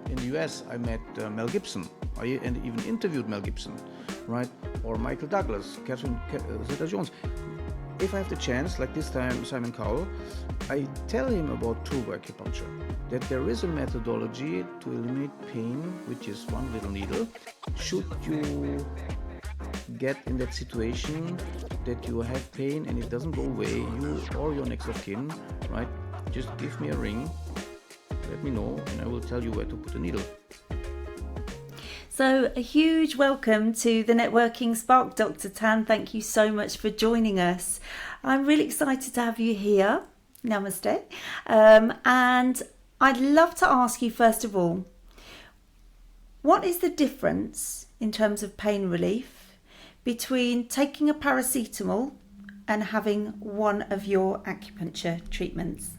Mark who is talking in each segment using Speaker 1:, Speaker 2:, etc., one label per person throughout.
Speaker 1: in the US, I met Mel Gibson. And even interviewed Mel Gibson, right? Or Michael Douglas, Catherine Zeta-Jones. If I have the chance, like this time Simon Cowell, I tell him about turbo acupuncture, that there is a methodology to eliminate pain, which is one little needle. Should you get in that situation that you have pain and it doesn't go away, you or your next of kin, right? Just give me a ring, let me know, and I will tell you where to put the needle.
Speaker 2: So a huge welcome to the Networking Spark, Dr. Tan. Thank you so much for joining us. I'm really excited to have you here. Namaste. And I'd love to ask you, first of all, what is the difference in terms of pain relief between taking a paracetamol and having one of your acupuncture treatments?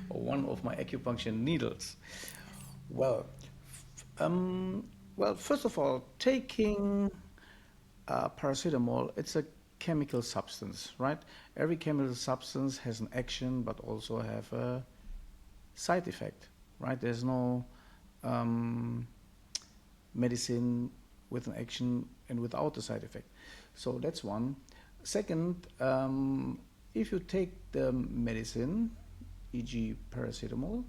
Speaker 1: Or one of my acupuncture needles. Well, first of all, taking paracetamol, it's a chemical substance, right? Every chemical substance has an action, but also have a side effect, right? There's no medicine with an action and without a side effect. So that's one. Second, if you take the medicine, e.g. paracetamol,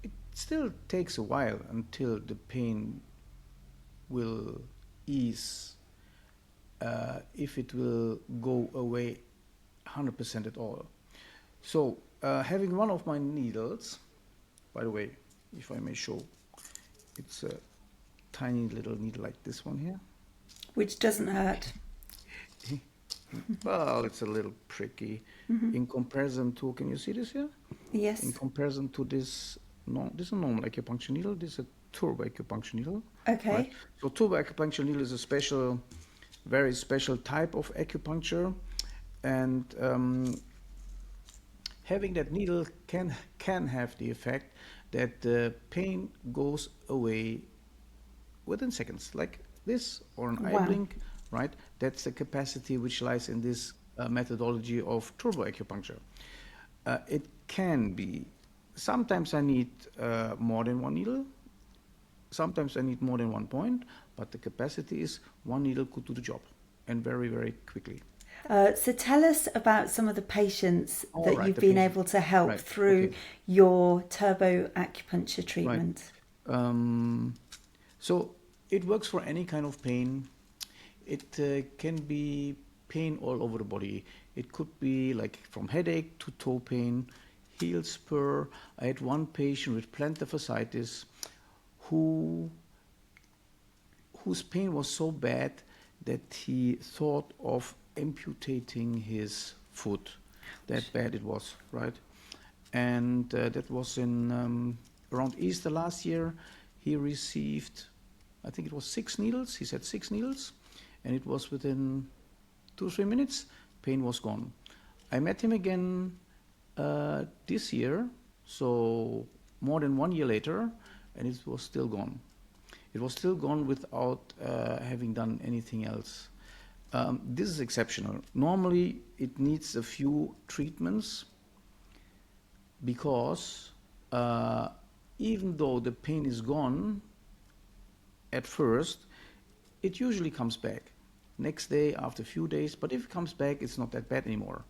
Speaker 1: it still takes a while until the pain will ease, if it will go away 100% at all. So having one of my needles, by the way, if I may show, it's a tiny little needle like this one here.
Speaker 2: Which doesn't hurt.
Speaker 1: Well, it's a little pricky in comparison to, can you see this here?
Speaker 2: Yes.
Speaker 1: In comparison to this, no, this is a normal acupuncture needle, this is a turbo acupuncture needle.
Speaker 2: Okay.
Speaker 1: Right? So turbo acupuncture needle is a special, very special type of acupuncture, and having that needle can have the effect that the pain goes away within seconds, like this, or an eye
Speaker 2: Wow.
Speaker 1: blink, right? That's the capacity which lies in this methodology of turbo acupuncture. It can be, sometimes I need more than one needle, sometimes I need more than one point, but the capacity is one needle could do the job, and very, very quickly.
Speaker 2: So tell us about some of the patients that
Speaker 1: Right,
Speaker 2: you've
Speaker 1: the
Speaker 2: been
Speaker 1: patient.
Speaker 2: able to help
Speaker 1: Right,
Speaker 2: through
Speaker 1: okay.
Speaker 2: your turbo acupuncture treatment.
Speaker 1: So it works for any kind of pain. It can be pain all over the body. It could be like from headache to toe pain, heel spur. I had one patient with plantar fasciitis whose pain was so bad that he thought of amputating his foot. That bad it was, right? And that was in around Easter last year. He received, I think it was 6 needles. He said 6 needles, and it was within 2 or 3 minutes, pain was gone. I met him again this year, so more than 1 year later, and it was still gone. It was still gone without having done anything else. This is exceptional. Normally, it needs a few treatments because even though the pain is gone at first, it usually comes back next day, after a few days, but if it comes back, it's not that bad anymore.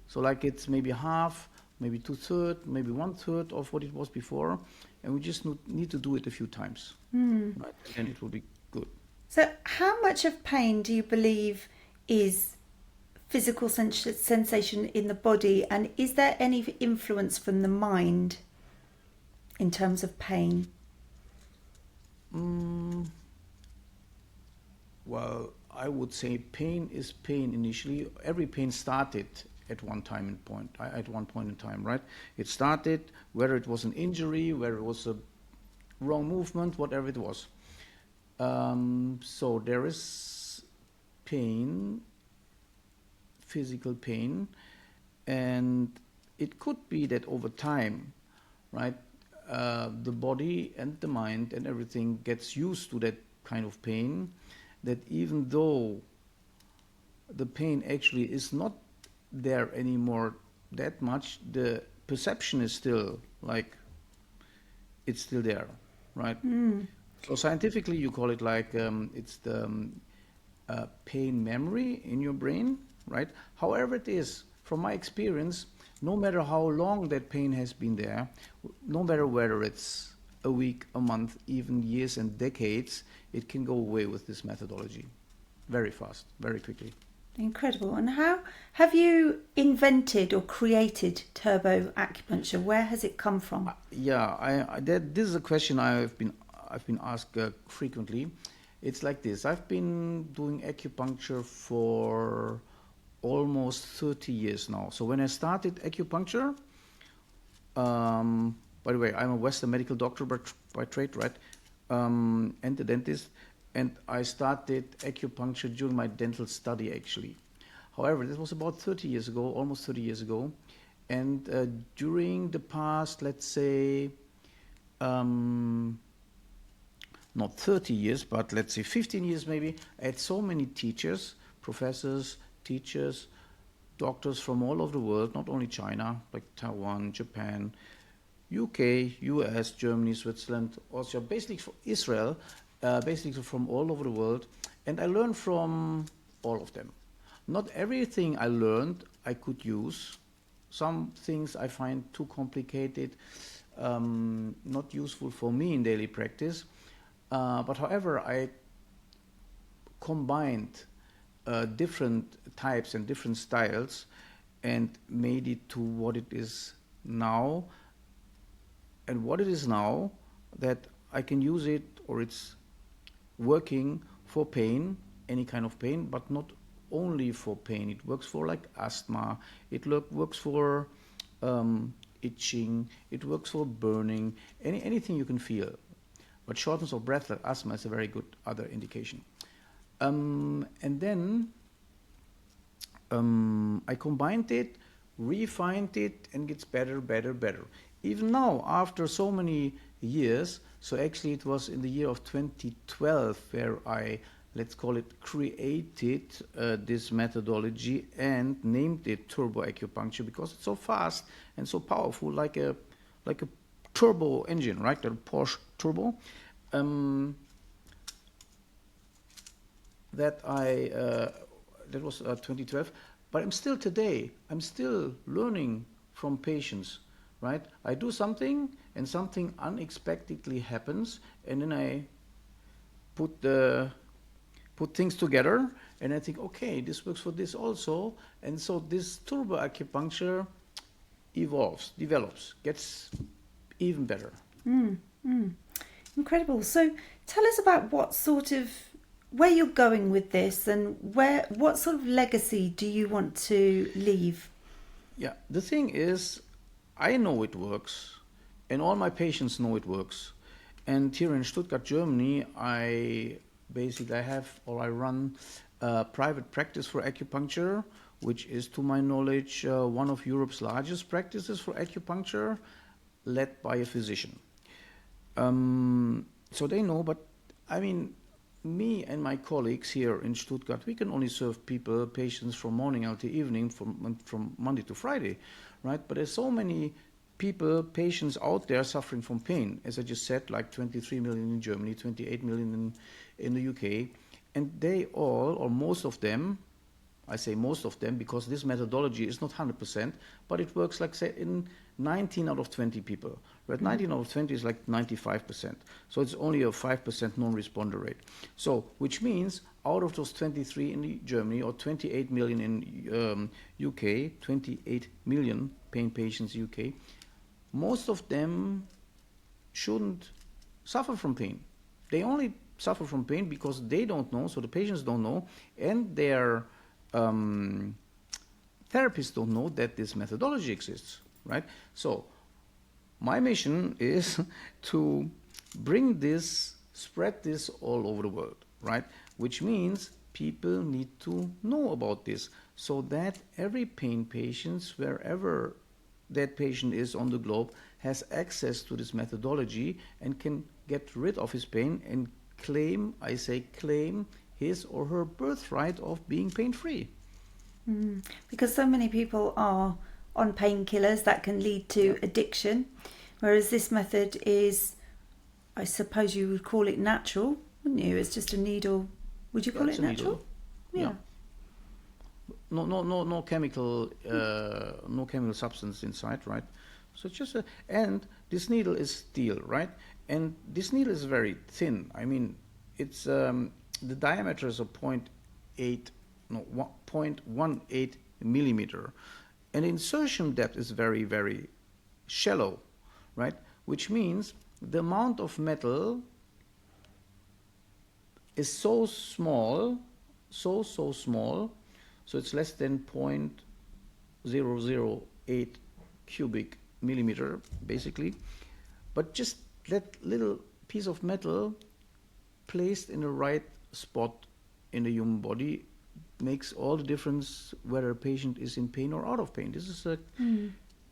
Speaker 1: So like it's maybe half, maybe 2/3, maybe 1/3 of what it was before, and we just need to do it a few times, right? And then it will be good.
Speaker 2: So how much of pain do you believe is physical sensation in the body, and is there any influence from the mind in terms of pain?
Speaker 1: Well, I would say pain is pain initially. Every pain started at one point in time, right? It started, whether it was an injury, whether it was a wrong movement, whatever it was. So there is pain, physical pain, and it could be that over time, right, the body and the mind and everything gets used to that kind of pain, that even though the pain actually is not there anymore that much, the perception is still like it's still there, right? So scientifically, you call it like it's the pain memory in your brain, right? However it is, from my experience, no matter how long that pain has been there, no matter whether it's a week, a month, even years and decades, it can go away with this methodology very fast, very quickly.
Speaker 2: Incredible. And how have you invented or created turbo acupuncture? Where has it come from?
Speaker 1: This is a question I've been asked frequently. It's like this. I've been doing acupuncture for almost 30 years now. So when I started acupuncture, by the way, I'm a Western medical doctor by trade, right? And a dentist. And I started acupuncture during my dental study, actually. However, this was about 30 years ago, almost 30 years ago. And during the past, let's say, not 30 years, but let's say 15 years maybe, I had so many teachers, professors, teachers, doctors from all over the world, not only China, like Taiwan, Japan, UK, US, Germany, Switzerland, Austria, basically from Israel, basically from all over the world. And I learned from all of them. Not everything I learned I could use. Some things I find too complicated, not useful for me in daily practice. But however, I combined different types and different styles and made it to what it is now. And what it is now, that I can use it, or it's working for pain, any kind of pain, but not only for pain. It works for like asthma, it works for itching, it works for burning, anything you can feel. But shortness of breath, like asthma, is a very good other indication. And then I combined it, refined it, and gets better, better, better. Even now, after so many years, so actually it was in the year of 2012 where I, let's call it, created this methodology and named it turbo acupuncture, because it's so fast and so powerful, like a turbo engine, right? A Porsche turbo. That was 2012, but I'm still learning from patients, right? I do something and something unexpectedly happens, and then I put things together, and I think, okay, this works for this also, and so this turbo acupuncture evolves, develops, gets even better.
Speaker 2: Incredible. So tell us about where you're going with this, and what sort of legacy do you want to leave?
Speaker 1: Yeah, the thing is, I know it works, and all my patients know it works. And here in Stuttgart, Germany, I run a private practice for acupuncture, which is, to my knowledge, one of Europe's largest practices for acupuncture, led by a physician. So they know, but I mean, me and my colleagues here in Stuttgart, we can only serve patients from morning until evening, from Monday to Friday, right? But there's so many patients out there suffering from pain, as I just said, like 23 million in Germany, 28 million in the UK, and they all, or most of them, I say most of them because this methodology is not 100%, but it works, like, say, in 19 out of 20 people. Right? 19 out of 20 is like 95%. So it's only a 5% non-responder rate. So, which means out of those 23 in Germany, or 28 million in UK, 28 million pain patients in UK, most of them shouldn't suffer from pain. They only suffer from pain because they don't know, so the patients don't know, and their therapists don't know that this methodology exists, right? So my mission is to spread this all over the world, right? Which means people need to know about this, so that every pain patient, wherever that patient is on the globe, has access to this methodology and can get rid of his pain and claim his or her birthright of being pain-free.
Speaker 2: Because so many people are on painkillers that can lead to addiction, whereas this method is I suppose you would call it natural, wouldn't you? It's just a needle. Would you call
Speaker 1: It's
Speaker 2: it
Speaker 1: a
Speaker 2: natural?
Speaker 1: needle. Yeah. No chemical, no chemical substance inside, right? So it's just and this needle is steel, right? And this needle is very thin. I mean, it's the diameter is a 0.18 millimeter, and the insertion depth is very, very shallow, right? Which means the amount of metal is so small, so small, so it's less than 0.008 cubic millimeter, basically. But just that little piece of metal placed in the right spot in the human body makes all the difference whether a patient is in pain or out of pain. This is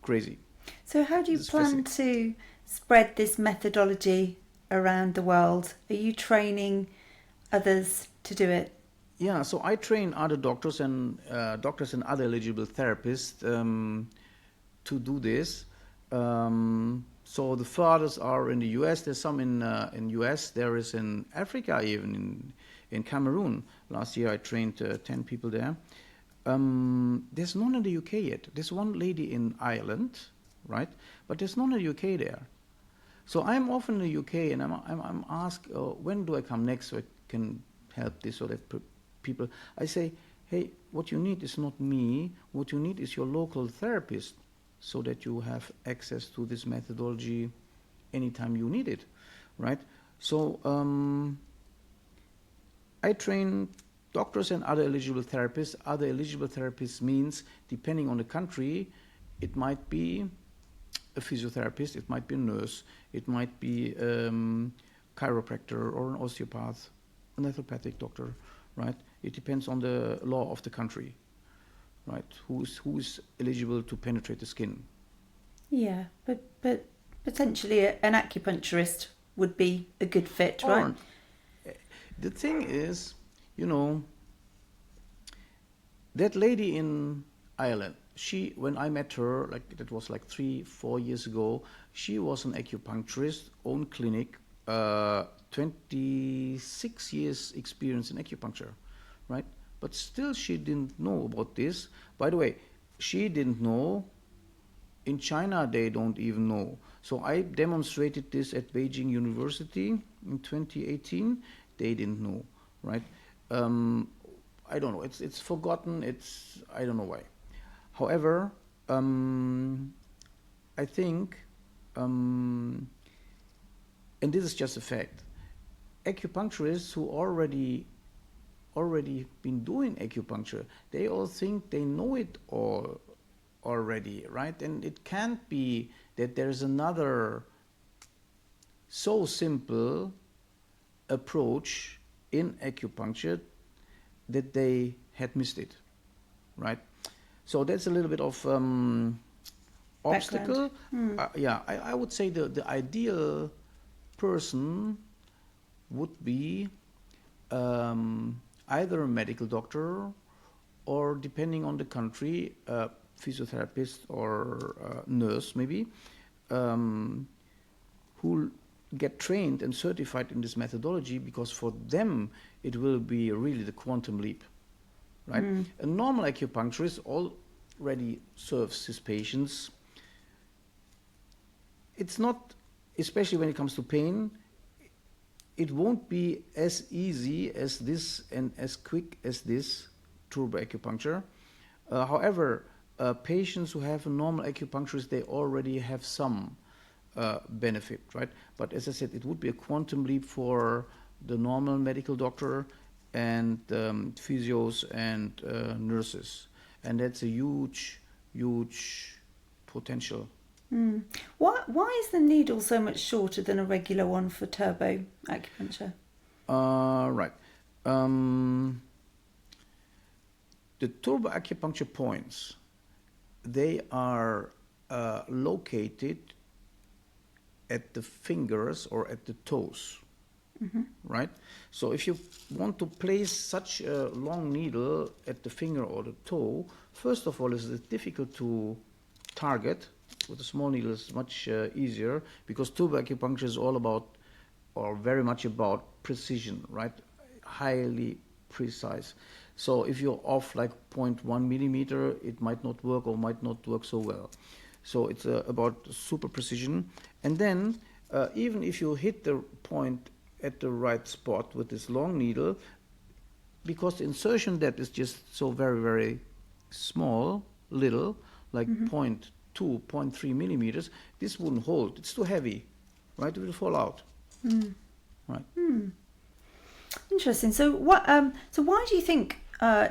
Speaker 1: crazy.
Speaker 2: So how do you plan to spread this methodology around the world? Are you training others to do it?
Speaker 1: Yeah, so I train other doctors and other eligible therapists to do this. So the fathers are in the U.S. There's some in U.S. There is in Africa, even in Cameroon. Last year I trained 10 people there. There's none in the UK yet. There's one lady in Ireland, right? But there's none in the UK there. So I'm often in the UK, and I'm asked, when do I come next so I can help this or that people. I say, hey, what you need is not me. What you need is your local therapist, so that you have access to this methodology anytime you need it, right? So I train doctors and other eligible therapists. Other eligible therapists means, depending on the country, it might be a physiotherapist, it might be a nurse, it might be chiropractor or an osteopath, a naturopathic doctor, right? It depends on the law of the country, right? Who's eligible to penetrate the skin.
Speaker 2: Yeah, but potentially an acupuncturist would be a good fit, right?
Speaker 1: The thing is, you know, that lady in Ireland, when I met her, like that was like 3-4 years ago, she was an acupuncturist, own clinic, 26 years experience in acupuncture, right? But still she didn't know about this. By the way, she didn't know. In China, they don't even know. So I demonstrated this at Beijing University in 2018. They didn't know, right? I don't know. It's forgotten. I don't know why. However, I think, and this is just a fact, acupuncturists who already been doing acupuncture, they all think they know it all already, right? And it can't be that there's another so simple approach in acupuncture that they had missed it, right? So that's a little bit of obstacle. Yeah, I would say the ideal person would be either a medical doctor or, depending on the country, a physiotherapist or nurse maybe, who get trained and certified in this methodology, because for them it will be really the quantum leap, right? A normal acupuncturist already serves his patients. It's not, especially when it comes to pain, it won't be as easy as this and as quick as this turbo acupuncture. However, patients who have a normal acupuncturist, they already have some benefit, right? But as I said, it would be a quantum leap for the normal medical doctor and physios and nurses. And that's a huge, huge potential.
Speaker 2: Why is the needle so much shorter than a regular one for turbo acupuncture?
Speaker 1: Right. The turbo acupuncture points, they are located at the fingers or at the toes, right? So if you want to place such a long needle at the finger or the toe, first of all, it's difficult to target. With a small needle, it's much easier, because turbo acupuncture is all about or very much about precision, right? Highly precise. So if you're off like 0.1 millimeter, it might not work or might not work so well. So it's about super precision. And then even if you hit the point at the right spot with this long needle, because the insertion depth is just so very, very small, little, like 0.2, 0.3 millimeters, this wouldn't hold. It's too heavy, right? It will fall out. Right.
Speaker 2: Interesting. So so why do you think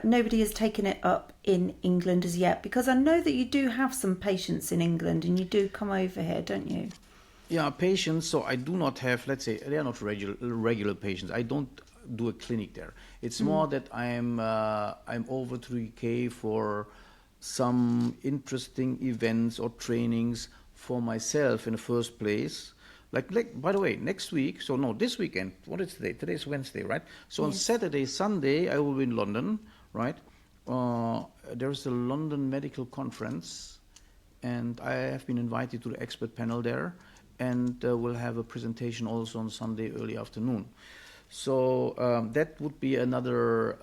Speaker 2: nobody has taken it up in England as yet? Because I know that you do have some patients in England, and you do come over here, don't you?
Speaker 1: Yeah, patients. So I do not have, let's say, they are not regular patients. I don't do a clinic there. It's more that I'm over to the UK for some interesting events or trainings for myself in the first place. Like by the way, next week, so no, this weekend, what is today? Today is Wednesday, right? So on Saturday, Sunday, I will be in London, right? There's a London medical conference, and I have been invited to the expert panel there, and we'll have a presentation also on Sunday early afternoon. So that would be another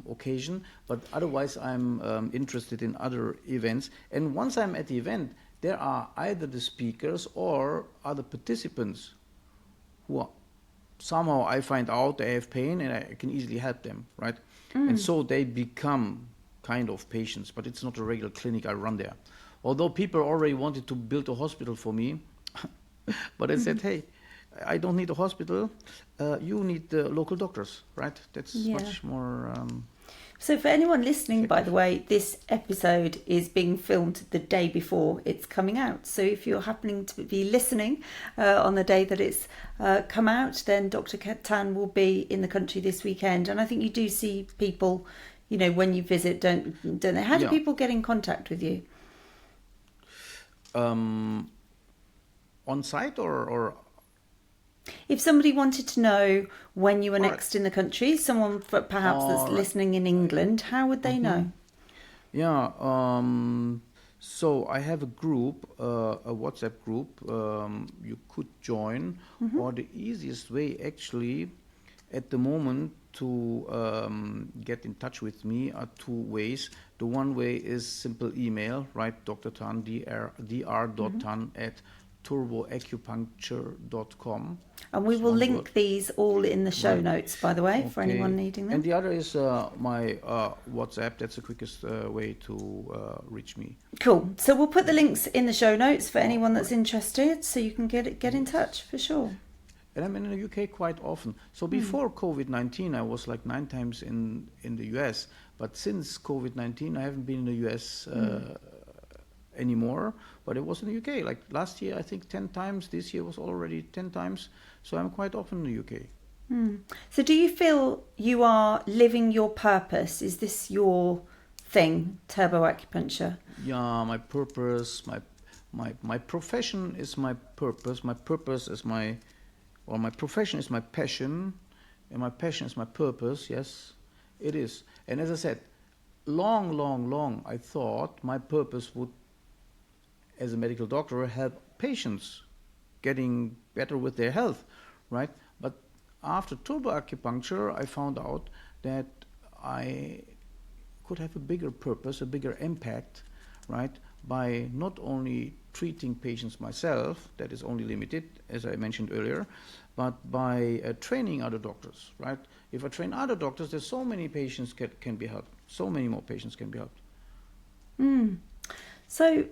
Speaker 1: occasion, but otherwise I'm interested in other events. And once I'm at the event, there are either the speakers or other participants who are, somehow I find out they have pain and I can easily help them, right? And so they become kind of patients, but it's not a regular clinic I run there. Although people already wanted to build a hospital for me, but I said, hey, I don't need a hospital. You need the local doctors, right? That's much more...
Speaker 2: So for anyone listening, by the way, this episode is being filmed the day before it's coming out. So if you're happening to be listening on the day that it's come out, then Dr. Tan will be in the country this weekend. And I think you do see people, you know, when you visit, don't they? How do people get in contact with you?
Speaker 1: On site or
Speaker 2: if somebody wanted to know when you were next in the country, someone perhaps that's listening in England, how would they know?
Speaker 1: Yeah, so I have a group, a WhatsApp group you could join, or the easiest way actually at the moment to get in touch with me are two ways. The one way is simple email, right? Dr. Tan, dr.tan at turboacupuncture.com.
Speaker 2: And we will link these all in the show notes, by the way, for anyone needing them.
Speaker 1: And the other is my WhatsApp. That's the quickest way to reach me.
Speaker 2: Cool. So we'll put the links in the show notes for anyone that's interested, so you can get in touch for sure.
Speaker 1: And I'm in the UK quite often. So before COVID-19, I was like 9 times in the US. But since COVID-19, I haven't been in the US anymore. But it was in the UK. Like last year, I think 10 times. This year was already 10 times. So I'm quite often in the UK.
Speaker 2: So do you feel you are living your purpose? Is this your thing, turboacupuncture?
Speaker 1: Yeah, my purpose, my profession is my purpose. My purpose is my profession is my passion, and my passion is my purpose. Yes, it is. And as I said, long, I thought my purpose would, as a medical doctor, help patients getting better with their health, right? But after turboacupuncture, I found out that I could have a bigger purpose, a bigger impact, right? By not only treating patients myself, that is only limited, as I mentioned earlier, but by training other doctors, right? If I train other doctors, there's so many patients can be helped. So many more patients can be helped.
Speaker 2: So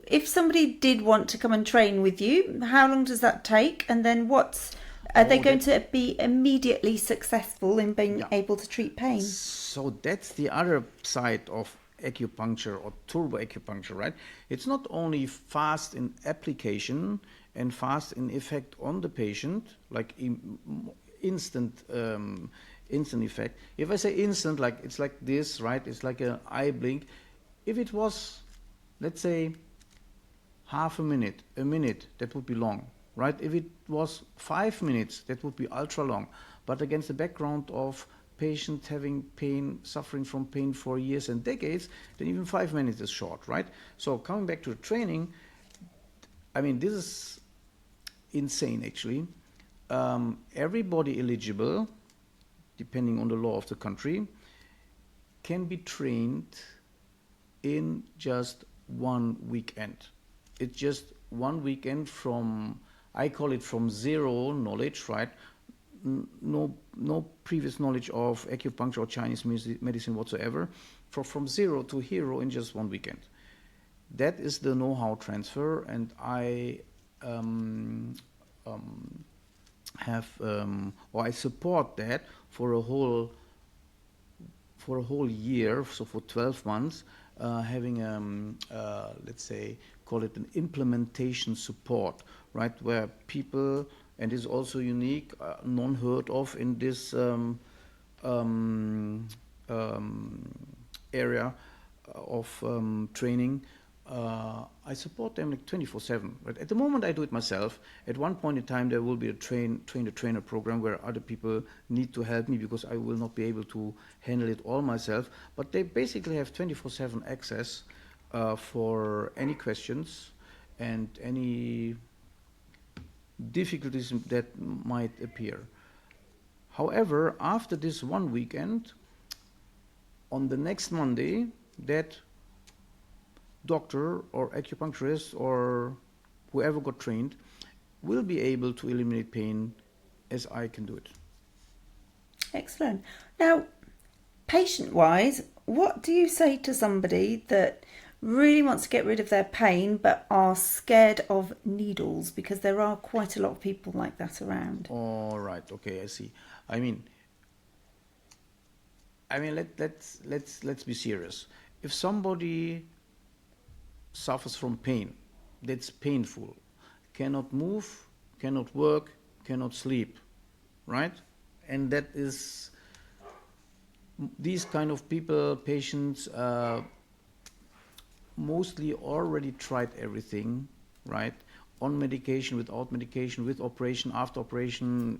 Speaker 2: if somebody did want to come and train with you, how long does that take? And then are they going to be immediately successful in being able to treat pain?
Speaker 1: So that's the other side of acupuncture or turboacupuncture, right? It's not only fast in application and fast in effect on the patient, like instant effect. If I say instant, like it's like this, right? It's like an eye blink. If it was, let's say, half a minute, that would be long, right? If it was 5 minutes, that would be ultra long. But against the background of patients having pain, suffering from pain for years and decades, then even 5 minutes is short, right? So coming back to the training, I mean, this is insane, actually. everybody eligible, depending on the law of the country, can be trained in just one weekend. It's just one weekend from, I call it from zero knowledge, right? No previous knowledge of acupuncture or Chinese medicine whatsoever, from zero to hero in just one weekend. That is the know-how transfer, and I I support that for a whole year, so for 12 months, having let's say, call it an implementation support, right, where people, and is also unique, non-heard of in this area of training. I support them like 24/7. Right? At the moment, I do it myself. At one point in time, there will be a train-the-trainer program where other people need to help me because I will not be able to handle it all myself. But they basically have 24/7 access for any questions and any difficulties that might appear. However, after this one weekend, on the next Monday, that doctor or acupuncturist or whoever got trained will be able to eliminate pain as I can do it.
Speaker 2: Excellent. Now, patient-wise, what do you say to somebody that really wants to get rid of their pain but are scared of needles? Because there are quite a lot of people like that around.
Speaker 1: All right. Okay, I see. I mean, let's be serious. If somebody suffers from pain, that's painful, cannot move, cannot work, cannot sleep, right? And that is, these kind of people, patients, mostly already tried everything, right? On medication, without medication, with operation, after operation.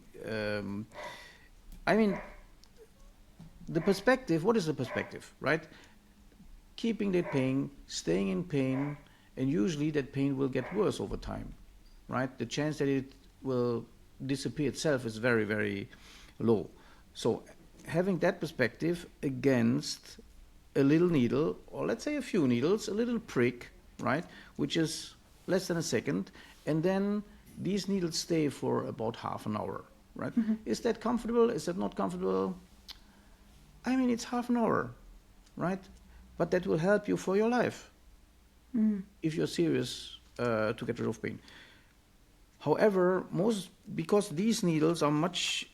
Speaker 1: I mean, the perspective, what is the perspective, right? Keeping that pain, staying in pain, and usually that pain will get worse over time, right? The chance that it will disappear itself is very, very low. So having that perspective against a little needle, or let's say a few needles, a little prick, right, which is less than a second, and then these needles stay for about half an hour, right? Mm-hmm. Is that comfortable? Is that not comfortable? I mean, it's half an hour, right? But that will help you for your life if you're serious to get rid of pain. However, because these needles are much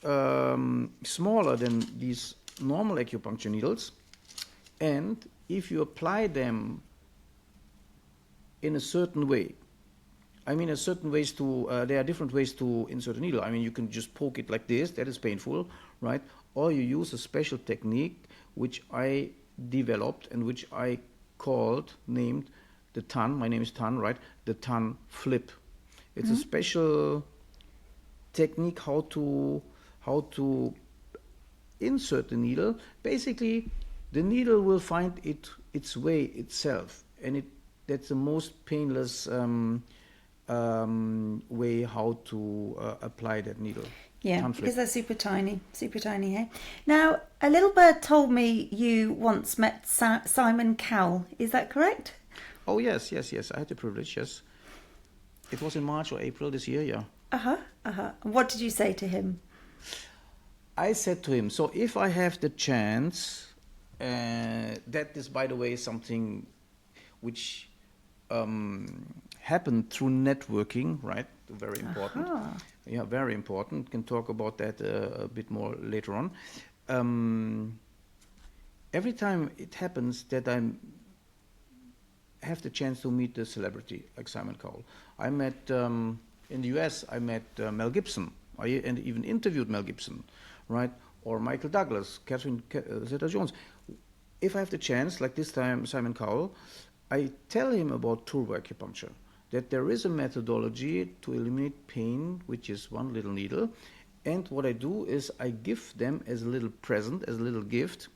Speaker 1: smaller than these normal acupuncture needles, and if you apply them in a certain way, I mean, there are different ways to insert a needle. I mean, you can just poke it like this, that is painful, right? Or you use a special technique which I developed and which I named the Tan. My name is Tan, right? The Tan flip. It's a special technique how to insert the needle. Basically, the needle will find its way itself, and that's the most painless way how to apply that needle.
Speaker 2: Yeah, because they're super tiny, eh? Now, a little bird told me you once met Simon Cowell. Is that correct?
Speaker 1: Oh, yes. I had the privilege, yes. It was in March or April this year, yeah.
Speaker 2: What did you say to him?
Speaker 1: I said to him, so if I have the chance, that is, by the way, something which happened through networking, right? Very important. Yeah, very important. Can talk about that a bit more later on. Every time it happens that I have the chance to meet a celebrity like Simon Cowell. I met, in the US, I met Mel Gibson. I even interviewed Mel Gibson, right? Or Michael Douglas, Catherine Zeta-Jones. If I have the chance, like this time Simon Cowell, I tell him about turbo acupuncture, that there is a methodology to eliminate pain, which is one little needle. And what I do is I give them as a little present, as a little gift,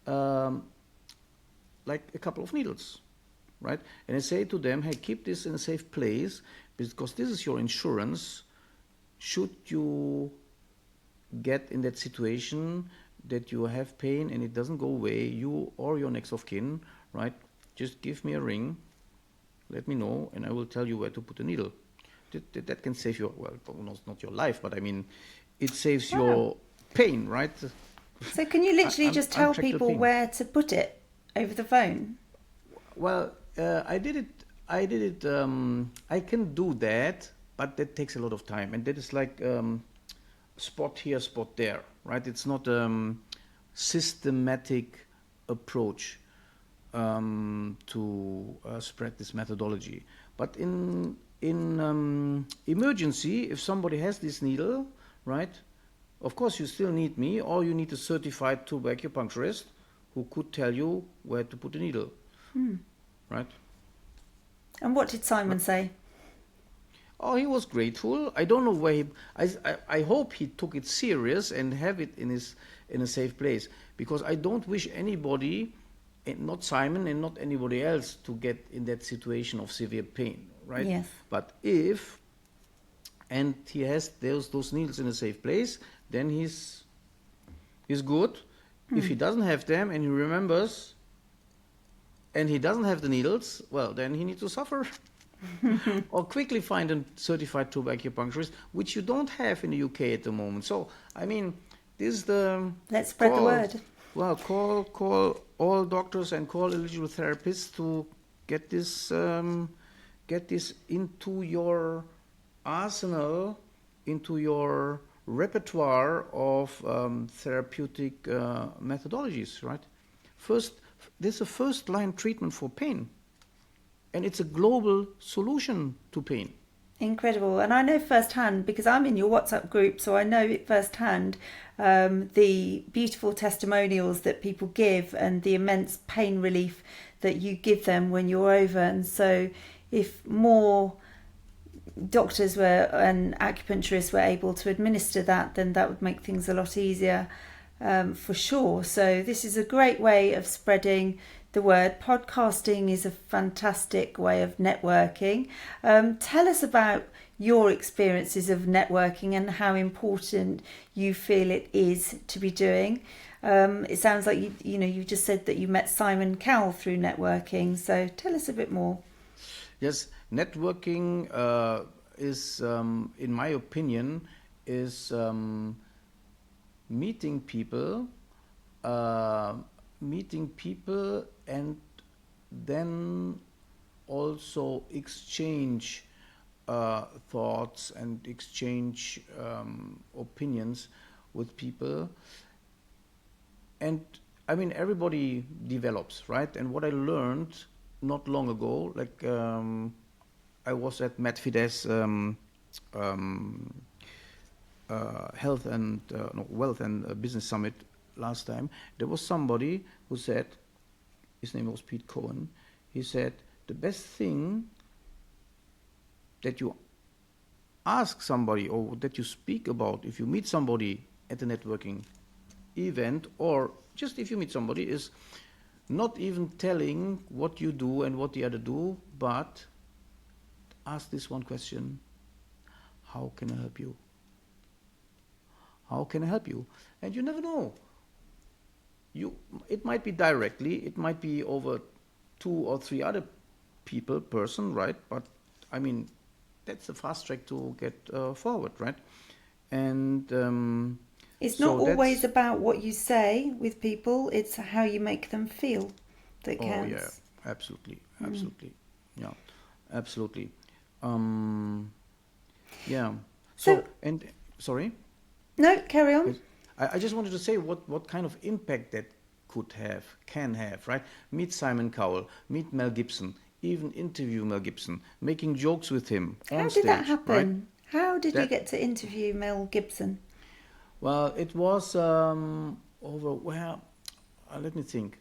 Speaker 1: like a couple of needles, right? And I say to them, hey, keep this in a safe place because this is your insurance should you get in that situation that you have pain and it doesn't go away, you or your next of kin, right? Just give me a ring, let me know, and I will tell you where to put the needle. That can save your, well, not your life, but I mean, it saves
Speaker 2: Wow.
Speaker 1: your pain, right?
Speaker 2: So can you literally just tell
Speaker 1: untractable
Speaker 2: people
Speaker 1: pain.
Speaker 2: where to put it over the phone?
Speaker 1: Well, I did it. I can do that, but that takes a lot of time, and that is like spot here, spot there, right? It's not systematic approach to spread this methodology. But in emergency, if somebody has this needle, right? Of course, you still need me, or you need a certified tube acupuncturist who could tell you where to put the needle, right?
Speaker 2: And what did Simon say?
Speaker 1: Oh, he was grateful. I don't know where he. I hope he took it serious and have it in a safe place, because I don't wish anybody, not Simon and not anybody else, to get in that situation of severe pain, right?
Speaker 2: Yes.
Speaker 1: But if and he has those needles in a safe place, then he's good. If he doesn't have them and he remembers and he doesn't have the needles, well, then he needs to suffer. Or quickly find a certified tube acupuncturist, which you don't have in the UK at the moment. So, I mean, this is the...
Speaker 2: Let's spread the word.
Speaker 1: Well, call all doctors and call eligible therapists to get this into your arsenal, into your repertoire of therapeutic methodologies, right? There's a first-line treatment for pain, and it's a global solution to pain.
Speaker 2: Incredible. And I know firsthand, because I'm in your WhatsApp group, so I know it firsthand, the beautiful testimonials that people give and the immense pain relief that you give them when you're over. And so if more doctors were and acupuncturists were able to administer that, then that would make things a lot easier, for sure. So this is a great way of spreading the word. Podcasting is a fantastic way of networking. Tell us about your experiences of networking and how important you feel it is to be doing. It sounds like you just said that you met Simon Cowell through networking. So tell us a bit more.
Speaker 1: Yes, networking is, in my opinion, is meeting people and then also exchange thoughts and exchange opinions with people. And I mean, everybody develops, right? And what I learned not long ago, like I was at Medfides Health and Wealth and Business Summit last time. There was somebody who said, his name was Pete Cohen, he said, the best thing that you ask somebody or that you speak about if you meet somebody at a networking event, or just if you meet somebody, is not even telling what you do and what the other do, but ask this one question: how can I help you? How can I help you? And you never know. It might be directly, it might be over 2 or 3 other person, right? But I mean, that's a fast track to get forward, right? And
Speaker 2: it's not always about what you say with people, it's how you make them feel that counts.
Speaker 1: Oh, yeah, absolutely. Yeah, absolutely. Yeah. So, and sorry?
Speaker 2: No, carry on.
Speaker 1: I just wanted to say what kind of impact that can have, right? Meet Simon Cowell, meet Mel Gibson, even interview Mel Gibson, making jokes with him on stage.
Speaker 2: How did that happen?
Speaker 1: Right?
Speaker 2: How did you get to interview Mel Gibson?
Speaker 1: Well, it was over where. Let me think.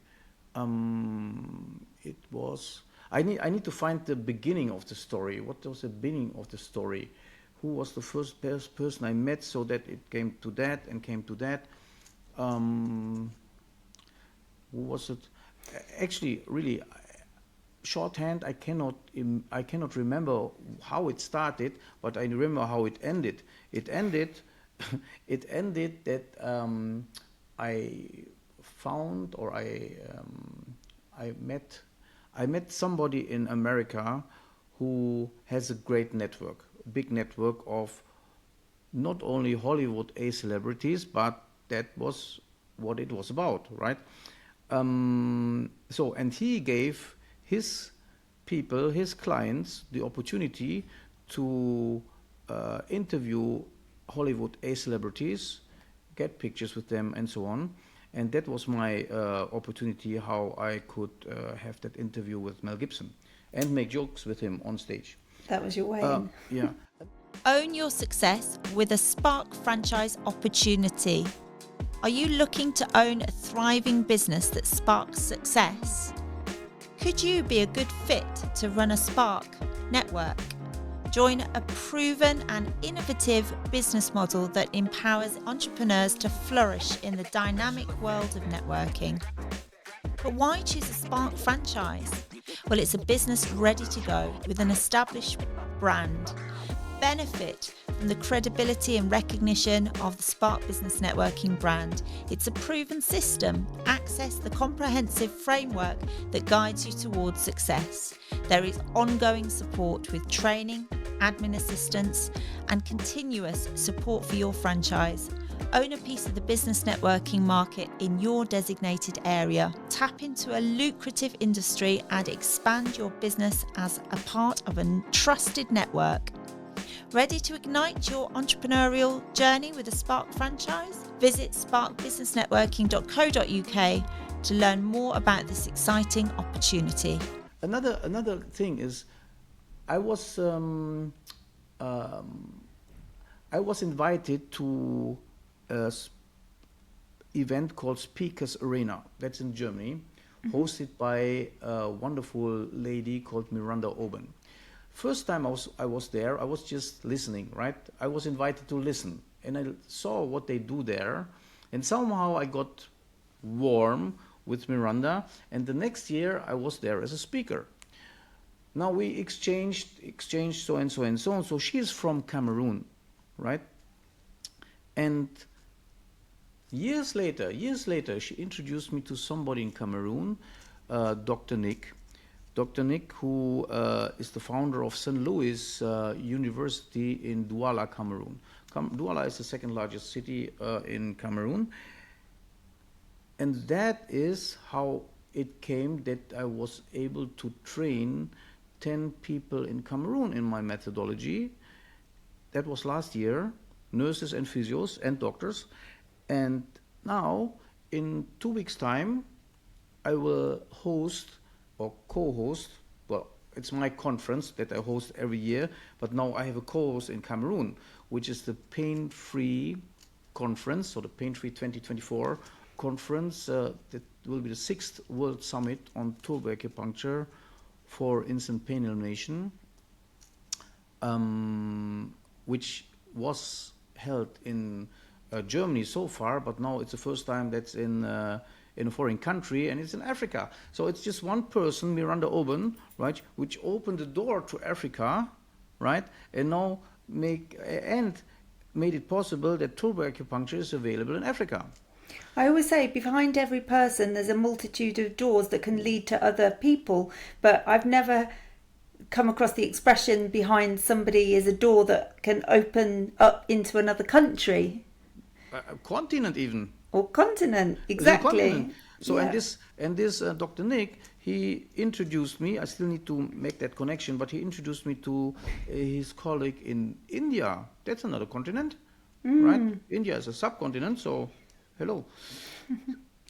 Speaker 1: It was. I need to find the beginning of the story. What was the beginning of the story? Who was the first person I met, so that it came to that and came to that. Who was it? Actually, really, shorthand, I cannot remember how it started, but I remember how it ended. It ended, it ended that I found or I met somebody in America who has a great network, a big network of not only Hollywood A celebrities, but that was what it was about, right? And he gave his people, his clients, the opportunity to interview Hollywood A celebrities, get pictures with them, and so on. And that was my opportunity how I could have that interview with Mel Gibson and make jokes with him on stage.
Speaker 2: That was your way in.
Speaker 1: Yeah.
Speaker 3: Own your success with a Spark franchise opportunity. Are you looking to own a thriving business that sparks success? Could you be a good fit to run a Spark network? Join a proven and innovative business model that empowers entrepreneurs to flourish in the dynamic world of networking. But why choose a Spark franchise? Well, it's a business ready to go with an established brand. Benefit from the credibility and recognition of the Spark Business Networking brand. It's a proven system. Access the comprehensive framework that guides you towards success. There is ongoing support with training, admin assistance, and continuous support for your franchise. Own a piece of the business networking market in your designated area. Tap into a lucrative industry and expand your business as a part of a trusted network. Ready to ignite your entrepreneurial journey with a Spark franchise? Visit sparkbusinessnetworking.co.uk to learn more about this exciting opportunity.
Speaker 1: Another thing is, I was invited to an event called Speakers Arena. That's in Germany, hosted by a wonderful lady called Miranda Oben. First time I was there, I was just listening, right? I was invited to listen, and I saw what they do there, and somehow I got warm with Miranda, and the next year I was there as a speaker. Now we exchanged so and so and so on. So she is from Cameroon, right? And years later, she introduced me to somebody in Cameroon, Dr. Nick. Dr. Nick, who is the founder of St. Louis University in Douala, Cameroon. Douala is the second largest city in Cameroon. And that is how it came that I was able to train 10 people in Cameroon in my methodology. That was last year, nurses and physios and doctors. And now, in 2 weeks' time, I will host or co-host, well, it's my conference that I host every year, but now I have a co-host in Cameroon, which is the Pain-Free Conference, or the Pain-Free 2024 conference that will be the 6th World Summit on Turbo Acupuncture for instant pain elimination, which was held in Germany so far, but now it's the first time that's in a foreign country, and it's in Africa. So it's just one person, Miranda Oben, right, which opened the door to Africa, right, and now made it possible that turbo acupuncture is available in Africa.
Speaker 2: I always say behind every person there's a multitude of doors that can lead to other people, but I've never come across the expression behind somebody is a door that can open up into another country.
Speaker 1: A continent even.
Speaker 2: Or continent, exactly.
Speaker 1: Continent. So yeah. and this Dr. Nick, he introduced me. I still need to make that connection, but he introduced me to his colleague in India. That's another continent, right? India is a subcontinent, so hello.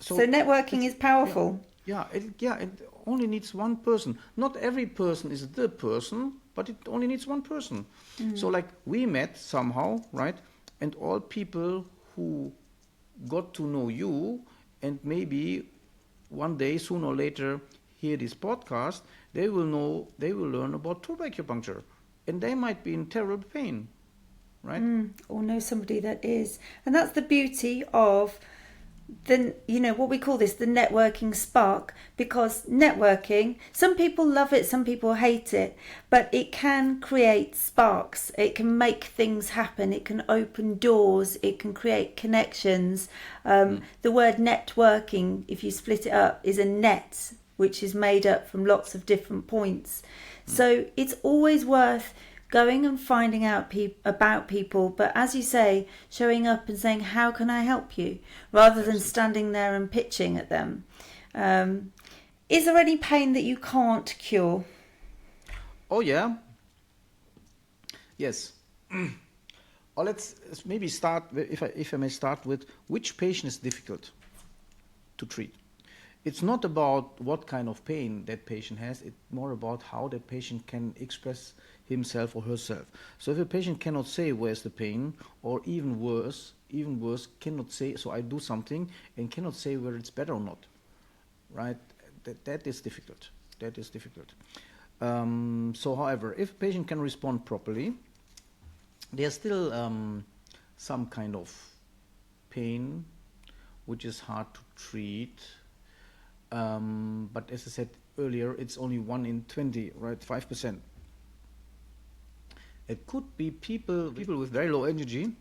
Speaker 2: So networking is powerful.
Speaker 1: Yeah, it only needs one person. Not every person is the person, but it only needs one person. So like we met somehow, right? And all people who got to know you and maybe one day, sooner or later, hear this podcast, they will learn about turbo acupuncture, and they might be in terrible pain, right?
Speaker 2: Or know somebody that is. And that's the beauty of then what we call this, the networking spark, because networking, some people love it, some people hate it, but it can create sparks, it can make things happen, it can open doors, it can create connections. The word networking, if you split it up, is a net which is made up from lots of different points. So it's always worth going and finding out about people, but as you say, showing up and saying, how can I help you, rather than standing there and pitching at them. Is there any pain that you can't cure?
Speaker 1: Oh yeah. Yes. Or let's maybe start, if I may start with, which patient is difficult to treat. It's not about what kind of pain that patient has, it's more about how that patient can express himself or herself. So if a patient cannot say where's the pain, or even worse, cannot say, so I do something, and cannot say whether it's better or not, right? That is difficult. That is difficult. So however, if a patient can respond properly, there's still some kind of pain which is hard to treat. But as I said earlier, it's only 1 in 20, right? 5%. It could be people with very low energy,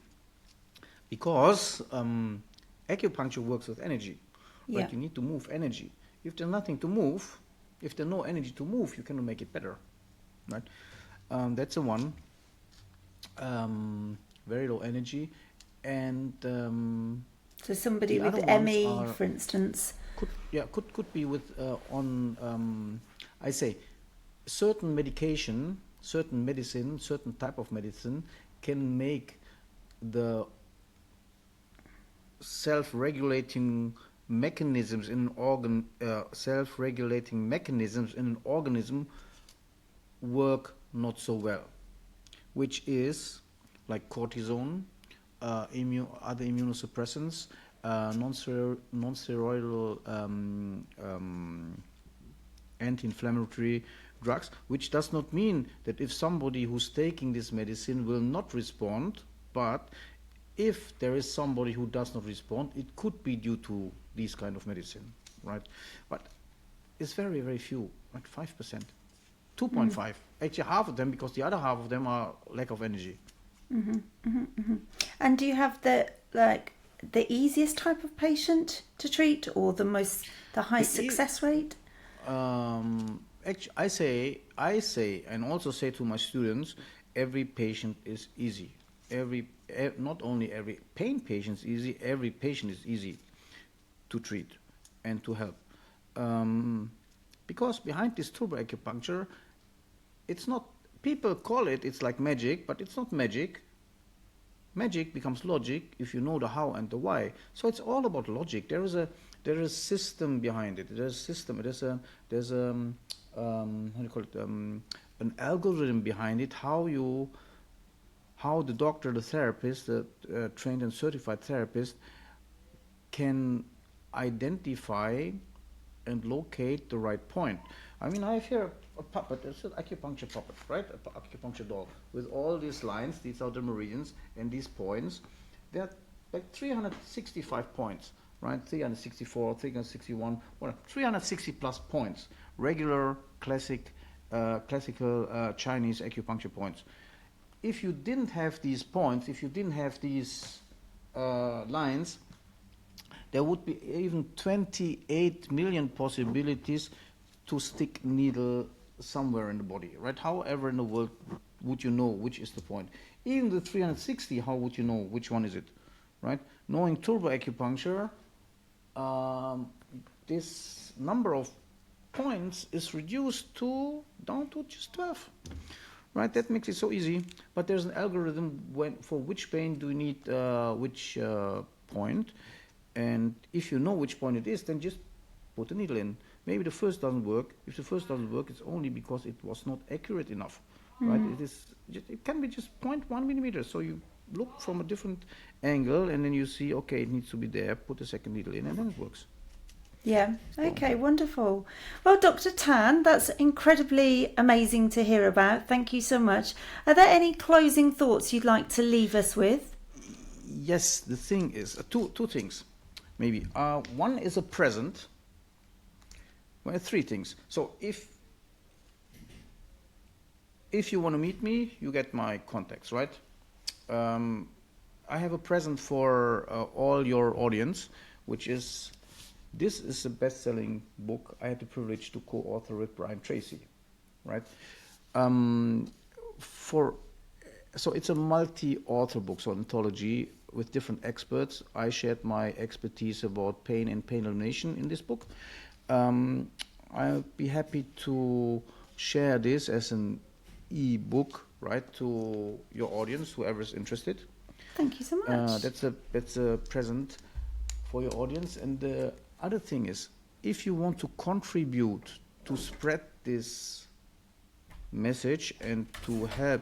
Speaker 1: because acupuncture works with energy, right?
Speaker 2: Yeah.
Speaker 1: You need to move energy. If there's nothing to move, if there's no energy to move, you cannot make it better, right? That's the one. Very low energy, and
Speaker 2: So somebody
Speaker 1: the
Speaker 2: with
Speaker 1: other
Speaker 2: ME,
Speaker 1: ones are-
Speaker 2: for instance.
Speaker 1: could be with I say certain medication, certain medicine, certain type of medicine can make the self-regulating mechanisms in an organ, self-regulating mechanisms in an organism work not so well, which is like cortisone, other immunosuppressants, non-steroidal anti-inflammatory drugs, which does not mean that if somebody who's taking this medicine will not respond, but if there is somebody who does not respond, it could be due to these kind of medicine, right? But it's very, very few, like 5%, 2.5. Actually, half of them, because the other half of them are lack of energy.
Speaker 2: And do you have the easiest type of patient to treat, or the highest success rate?
Speaker 1: Actually, I say, and also say to my students, every patient is easy. Not only every pain patient is easy, every patient is easy to treat and to help. Because behind this turbo acupuncture, it's not, people call it's like magic, but it's not magic. Magic becomes logic if you know the how and the why. So it's all about logic. There is a system behind it. There's a system. There's a how do you call it? An algorithm behind it. How the doctor, the therapist, the trained and certified therapist, can identify and locate the right point. I mean, I have here a puppet, it's an acupuncture puppet, right? An acupuncture doll with all these lines. These are the meridians and these points. There are like 365 points, right? 364, 361, 360 plus points. Regular, classical Chinese acupuncture points. If you didn't have these points, if you didn't have these lines, there would be even 28 million possibilities to stick needle somewhere in the body, right? However in the world would you know which is the point? Even the 360, how would you know which one is it, right? Knowing turbo acupuncture, this number of points is reduced down to just 12, right? That makes it so easy. But there's an algorithm for which pain do you need which point. And if you know which point it is, then just put the needle in. Maybe the first doesn't work. If the first doesn't work, it's only because it was not accurate enough, right? It can be just 0.1 millimeter. So you look from a different angle, and then you see, okay, it needs to be there. Put the second needle in, and then it works.
Speaker 2: Yeah. Okay. Wonderful. Well, Dr. Tan, that's incredibly amazing to hear about. Thank you so much. Are there any closing thoughts you'd like to leave us with?
Speaker 1: Yes. The thing is two things. maybe. One is a present. Well, three things. So if you want to meet me, you get my contacts, right? I have a present for all your audience, which is, this is a best-selling book I had the privilege to co-author with Brian Tracy, right? So it's a multi-author book, so anthology with different experts. I shared my expertise about pain and pain elimination in this book. I'll be happy to share this as an e-book, right, to your audience, whoever is interested.
Speaker 2: Thank you so much.
Speaker 1: That's a present for your audience. And the other thing is, if you want to contribute to spread this message and to help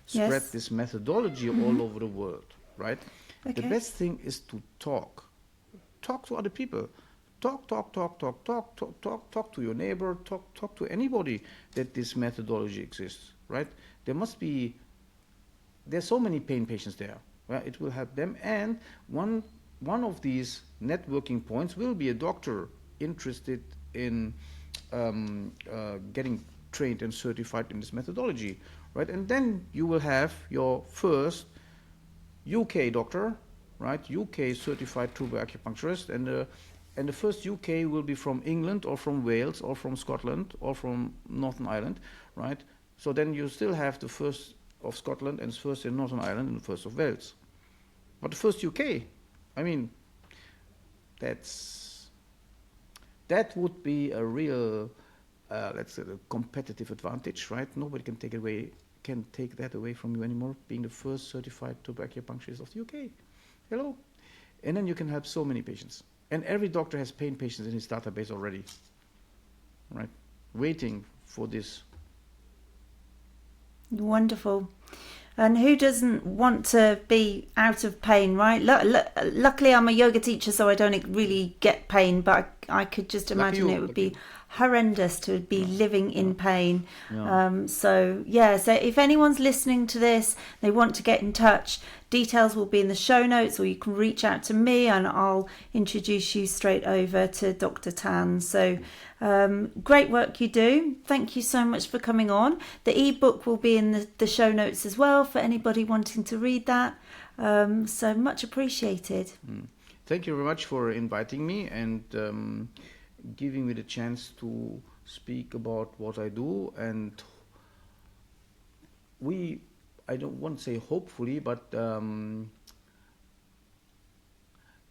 Speaker 1: spread this methodology all over the world, right?
Speaker 2: Okay.
Speaker 1: The best thing is to talk to other people. Talk to your neighbor, talk to anybody that this methodology exists, right? There's so many pain patients there, right? It will help them. And one of these networking points will be a doctor interested in getting trained and certified in this methodology, right? And then you will have your first UK doctor, right? UK certified tuber acupuncturist, and the first UK will be from England or from Wales or from Scotland or from Northern Ireland, right? So then you still have the first of Scotland and first in Northern Ireland and the first of Wales. But the first UK, I mean, that would be a real, let's say, a competitive advantage, right? Nobody can take that away from you anymore, being the first certified tuber acupuncturist of the UK. Hello. And then you can help so many patients. And every doctor has pain patients in his database already, right? Waiting for this.
Speaker 2: Wonderful. And who doesn't want to be out of pain, right? Luckily, I'm a yoga teacher, so I don't really get pain, but I could just imagine it would be horrendous to be living in pain.
Speaker 1: Yeah.
Speaker 2: So if anyone's listening to this, they want to get in touch, details will be in the show notes, or you can reach out to me and I'll introduce you straight over to Dr. Tan. So great work you do. Thank you so much for coming on. The ebook will be in the show notes as well for anybody wanting to read that. So much appreciated.
Speaker 1: Thank you very much for inviting me and giving me the chance to speak about what I do. And I don't want to say hopefully, but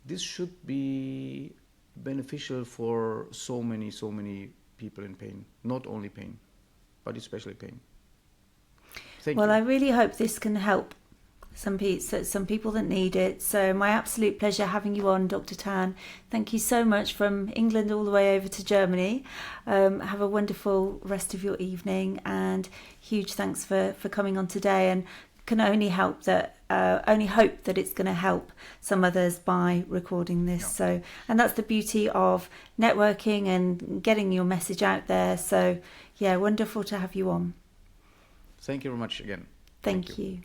Speaker 1: this should be beneficial for so many people in pain. Not only pain, but especially pain. Thank you.
Speaker 2: Well, I really hope this can help some people that need it. So my absolute pleasure having you on, Dr. Tan. Thank you so much from England all the way over to Germany. Have a wonderful rest of your evening, and huge thanks for coming on today. And can only hope that it's going to help some others by recording this. So, and that's the beauty of networking and getting your message out there. So wonderful to have you on.
Speaker 1: Thank you very much again.
Speaker 2: Thank you.